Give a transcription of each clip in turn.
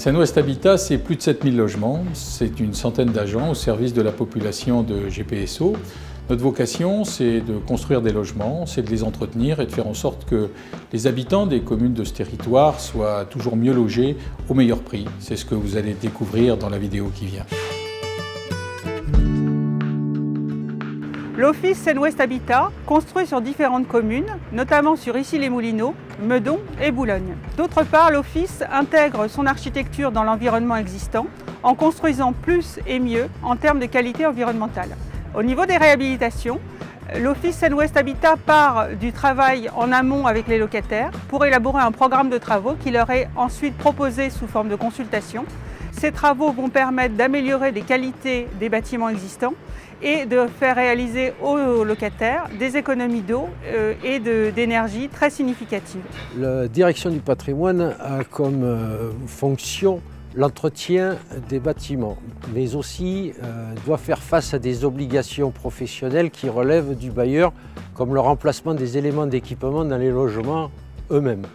Seine-Ouest Habitat, c'est plus de 7000 logements, c'est une centaine d'agents au service de la population de GPSO. Notre vocation, c'est de construire des logements, c'est de les entretenir et de faire en sorte que les habitants des communes de ce territoire soient toujours mieux logés au meilleur prix. C'est ce que vous allez découvrir dans la vidéo qui vient. L'Office Seine-Ouest Habitat construit sur différentes communes, notamment sur Issy-les-Moulineaux, Meudon et Boulogne. D'autre part, l'Office intègre son architecture dans l'environnement existant en construisant plus et mieux en termes de qualité environnementale. Au niveau des réhabilitations, l'Office Seine-Ouest Habitat part du travail en amont avec les locataires pour élaborer un programme de travaux qui leur est ensuite proposé sous forme de consultation. Ces travaux vont permettre d'améliorer les qualités des bâtiments existants et de faire réaliser aux locataires des économies d'eau et d'énergie très significatives. La direction du patrimoine a comme fonction l'entretien des bâtiments, mais aussi doit faire face à des obligations professionnelles qui relèvent du bailleur, comme le remplacement des éléments d'équipement dans les logements eux-mêmes.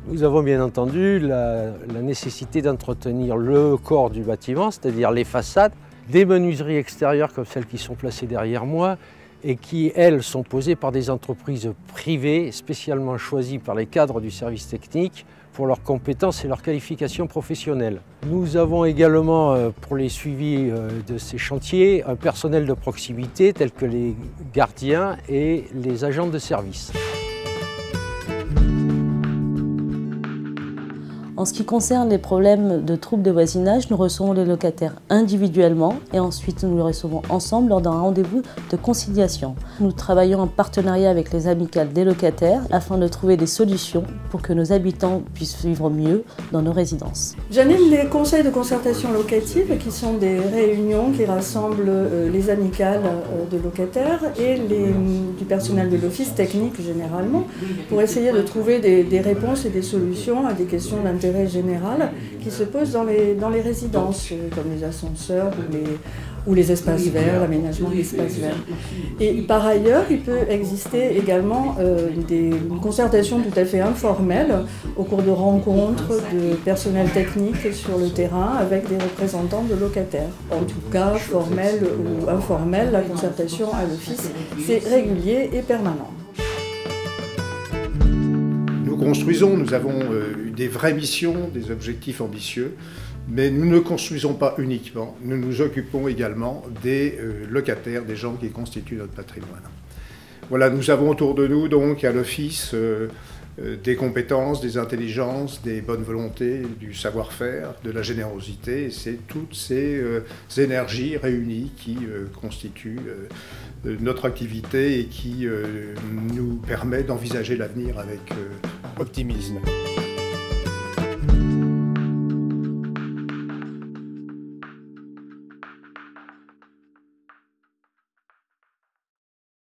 Nous avons bien entendu la nécessité d'entretenir le corps du bâtiment, c'est-à-dire les façades, des menuiseries extérieures comme celles qui sont placées derrière moi et qui, elles, sont posées par des entreprises privées spécialement choisies par les cadres du service technique pour leurs compétences et leurs qualifications professionnelles. Nous avons également, pour les suivis de ces chantiers, un personnel de proximité tel que les gardiens et les agents de service. En ce qui concerne les problèmes de troubles de voisinage, nous recevons les locataires individuellement et ensuite nous les recevons ensemble lors d'un rendez-vous de conciliation. Nous travaillons en partenariat avec les amicales des locataires afin de trouver des solutions pour que nos habitants puissent vivre mieux dans nos résidences. J'anime les conseils de concertation locative qui sont des réunions qui rassemblent les amicales de locataires et du personnel de l'office technique généralement pour essayer de trouver des réponses et des solutions à des questions d'intérêt général qui se posent dans les résidences, comme les ascenseurs ou les espaces verts, l'aménagement d'espaces verts. Et par ailleurs, il peut exister également une concertation tout à fait informelle au cours de rencontres de personnel technique sur le terrain avec des représentants de locataires. En tout cas, formelle ou informelle, la concertation à l'office, c'est régulier et permanent. Nous construisons, nous avons des vraies missions, des objectifs ambitieux, mais nous ne construisons pas uniquement, nous nous occupons également des locataires, des gens qui constituent notre patrimoine. Voilà, nous avons autour de nous donc à l'office des compétences, des intelligences, des bonnes volontés, du savoir-faire, de la générosité, et c'est toutes ces énergies réunies qui constituent notre activité et qui nous permet d'envisager l'avenir avec optimisme.